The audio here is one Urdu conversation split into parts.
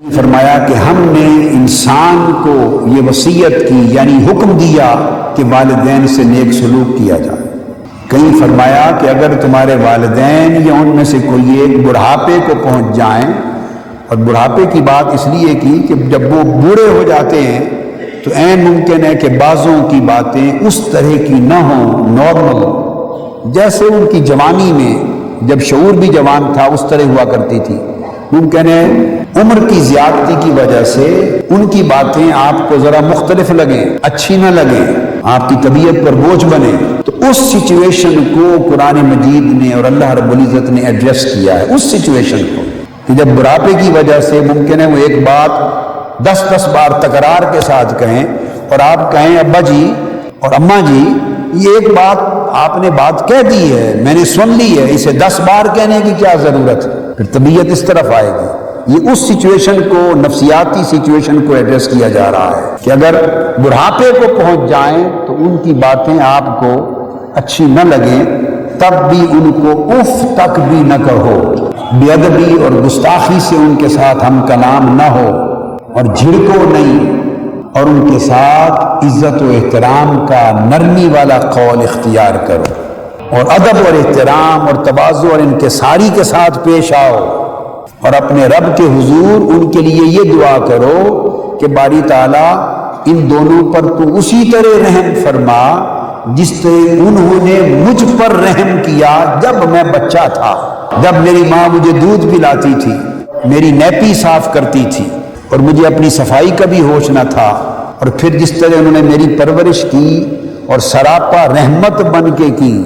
فرمایا کہ ہم نے انسان کو یہ وصیت کی یعنی حکم دیا کہ والدین سے نیک سلوک کیا جائے۔ کہیں فرمایا کہ اگر تمہارے والدین یا ان میں سے کوئی ایک بڑھاپے کو پہنچ جائیں، اور بڑھاپے کی بات اس لیے کی کہ جب وہ بوڑھے ہو جاتے ہیں تو عین ممکن ہے کہ بعضوں کی باتیں اس طرح کی نہ ہوں، نارمل جیسے ان کی جوانی میں جب شعور بھی جوان تھا اس طرح ہوا کرتی تھی۔ ممکن ہے عمر کی زیادتی کی وجہ سے ان کی باتیں آپ کو ذرا مختلف لگیں، اچھی نہ لگیں، آپ کی طبیعت پر بوجھ بنے، تو اس سچویشن کو قرآن مجید نے اور اللہ رب العزت نے ایڈریس کیا ہے۔ اس سچویشن کو کہ جب بڑھاپے کی وجہ سے ممکن ہے وہ ایک بات 10 بار تکرار کے ساتھ کہیں، اور آپ کہیں ابا جی اور اماں جی یہ ایک بات آپ نے بات کہہ دی ہے، میں نے سن لی ہے، اسے 10 بار کہنے کی کیا ضرورت ہے؟ پھر طبیعت اس طرف آئے گی۔ یہ اس سچویشن کو، نفسیاتی سچویشن کو ایڈریس کیا جا رہا ہے کہ اگر بڑھاپے کو پہنچ جائیں تو ان کی باتیں آپ کو اچھی نہ لگیں، تب بھی ان کو اف تک بھی نہ کہو، بے ادبی اور گستاخی سے ان کے ساتھ ہم کلام نہ ہو، اور جھڑکو نہیں، اور ان کے ساتھ عزت و احترام کا نرمی والا قول اختیار کرو، اور ادب اور احترام اور تواضع اور انکساری کے ساتھ پیش آؤ، اور اپنے رب کے حضور ان کے لیے یہ دعا کرو کہ باری تعالیٰ ان دونوں پر تو اسی طرح رحم فرما جس طرح انہوں نے مجھ پر رحم کیا جب میں بچہ تھا، جب میری ماں مجھے دودھ پلاتی تھی، میری نیپی صاف کرتی تھی، اور مجھے اپنی صفائی کا بھی ہوش نہ تھا، اور پھر جس طرح انہوں نے میری پرورش کی اور سراپا رحمت بن کے کی۔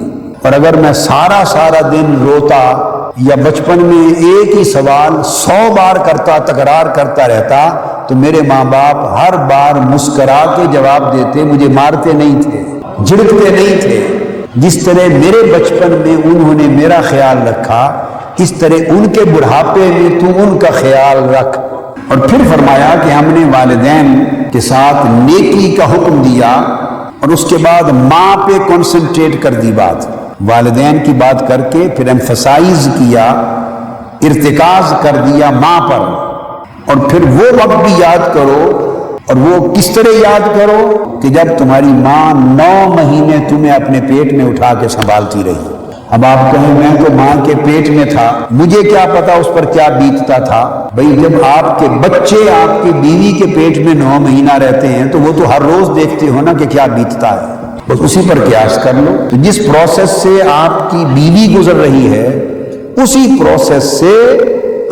اور اگر میں سارا دن روتا یا بچپن میں ایک ہی سوال 100 بار کرتا، تکرار کرتا رہتا، تو میرے ماں باپ ہر بار مسکرا کے جواب دیتے، مجھے مارتے نہیں تھے، جھڑکتے نہیں تھے۔ جس طرح میرے بچپن میں انہوں نے میرا خیال رکھا، اس طرح ان کے بڑھاپے میں تو ان کا خیال رکھ۔ اور پھر فرمایا کہ ہم نے والدین کے ساتھ نیکی کا حکم دیا، اور اس کے بعد ماں پہ کنسنٹریٹ کر دی بات، والدین کی بات کر کے پھر ایمفسائز کیا، ارتکاز کر دیا ماں پر۔ اور پھر وہ وقت بھی یاد کرو، اور وہ کس طرح یاد کرو کہ جب تمہاری ماں 9 مہینے تمہیں اپنے پیٹ میں اٹھا کے سنبھالتی رہی۔ اب آپ کہیں میں تو ماں کے پیٹ میں تھا، مجھے کیا پتا اس پر کیا بیتتا تھا۔ بھئی جب آپ کے بچے آپ کی بیوی کے پیٹ میں 9 مہینہ رہتے ہیں تو وہ تو ہر روز دیکھتے ہو نا کہ کیا بیتتا ہے، بس اسی پر قیاس کر لو۔ تو جس پروسیس سے آپ کی بیوی گزر رہی ہے اسی پروسیس سے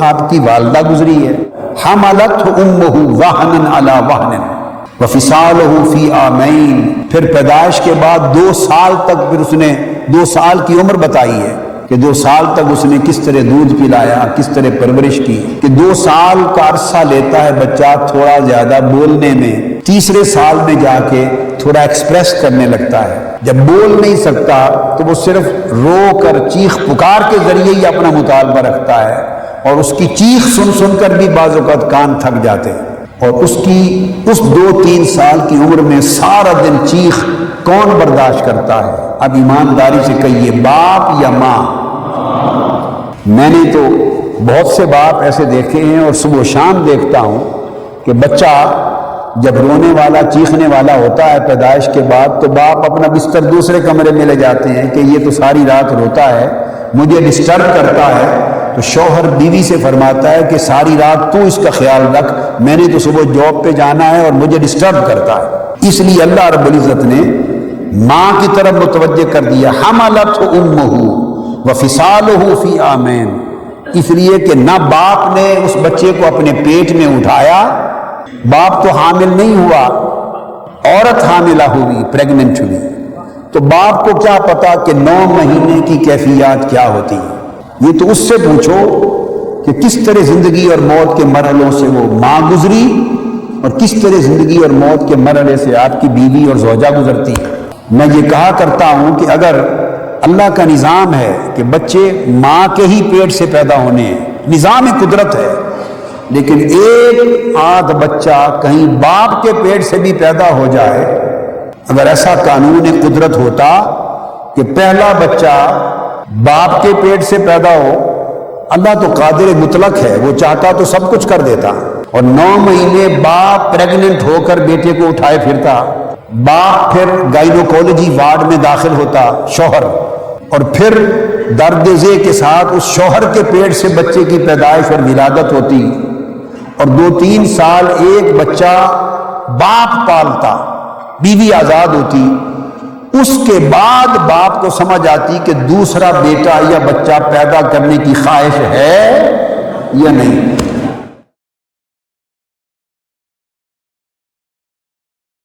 آپ کی والدہ گزری ہے۔ حملتہ امہ وہنا علی وہن وفصالہ فی عامین، پھر پیدائش کے بعد 2 سال تک، پھر اس نے 2 سال کی عمر بتائی ہے کہ 2 سال تک اس نے کس طرح دودھ پلایا، کس طرح پرورش کی، کہ 2 سال کا عرصہ لیتا ہے بچہ تھوڑا زیادہ بولنے میں، تیسرے سال میں جا کے تھوڑا ایکسپریس کرنے لگتا ہے۔ جب بول نہیں سکتا تو وہ صرف رو کر چیخ پکار کے ذریعے ہی اپنا مطالبہ رکھتا ہے، اور اس کی چیخ سن کر بھی بعض اوقات کان تھک جاتے ہیں۔ اور اس 2-3 سال کی عمر میں سارا دن چیخ کون برداشت کرتا ہے؟ اب ایمانداری سے کہیے، باپ یا ماں؟ میں نے تو بہت سے باپ ایسے دیکھے ہیں، اور صبح و شام دیکھتا ہوں کہ بچہ جب رونے والا، چیخنے والا ہوتا ہے پیدائش کے بعد، تو باپ اپنا بستر دوسرے کمرے میں لے جاتے ہیں کہ یہ تو ساری رات روتا ہے، مجھے ڈسٹرب کرتا ہے۔ تو شوہر بیوی سے فرماتا ہے کہ ساری رات تو اس کا خیال رکھ، میں نے تو صبح جاب پہ جانا ہے اور مجھے ڈسٹرب کرتا ہے۔ اس لیے اللہ رب العزت نے ماں کی طرف متوجہ کر دیا، حملتہ امہ وفصالہ فی عامین، اس لیے کہ نہ باپ نے اس بچے کو اپنے پیٹ میں اٹھایا، باپ تو حامل نہیں ہوا، عورت حاملہ ہوئی، پریگننٹ ہوئی، تو باپ کو کیا پتا کہ 9 مہینے کی کیفیات کیا ہوتی ہیں۔ یہ تو اس سے پوچھو کہ کس طرح زندگی اور موت کے مرحلوں سے وہ ماں گزری، اور کس طرح زندگی اور موت کے مرحلے سے آپ کی بیوی اور زوجہ گزرتی ہے۔ میں یہ کہا کرتا ہوں کہ اگر اللہ کا نظام ہے کہ بچے ماں کے ہی پیٹ سے پیدا ہونے ہیں، نظام قدرت ہے، لیکن ایک آدھ بچہ کہیں باپ کے پیٹ سے بھی پیدا ہو جائے، اگر ایسا قانون قدرت ہوتا کہ پہلا بچہ باپ کے پیٹ سے پیدا ہو، اللہ تو قادر مطلق ہے، وہ چاہتا تو سب کچھ کر دیتا، اور 9 مہینے باپ پریگننٹ ہو کر بیٹے کو اٹھائے پھرتا، باپ پھر گائنوکولوجی وارڈ میں داخل ہوتا، شوہر، اور پھر درد ذہ کے ساتھ اس شوہر کے پیٹ سے بچے کی پیدائش اور ولادت ہوتی، اور 2-3 سال ایک بچہ باپ پالتا، بیوی آزاد ہوتی، اس کے بعد باپ کو سمجھ آتی کہ دوسرا بیٹا یا بچہ پیدا کرنے کی خواہش ہے یا نہیں۔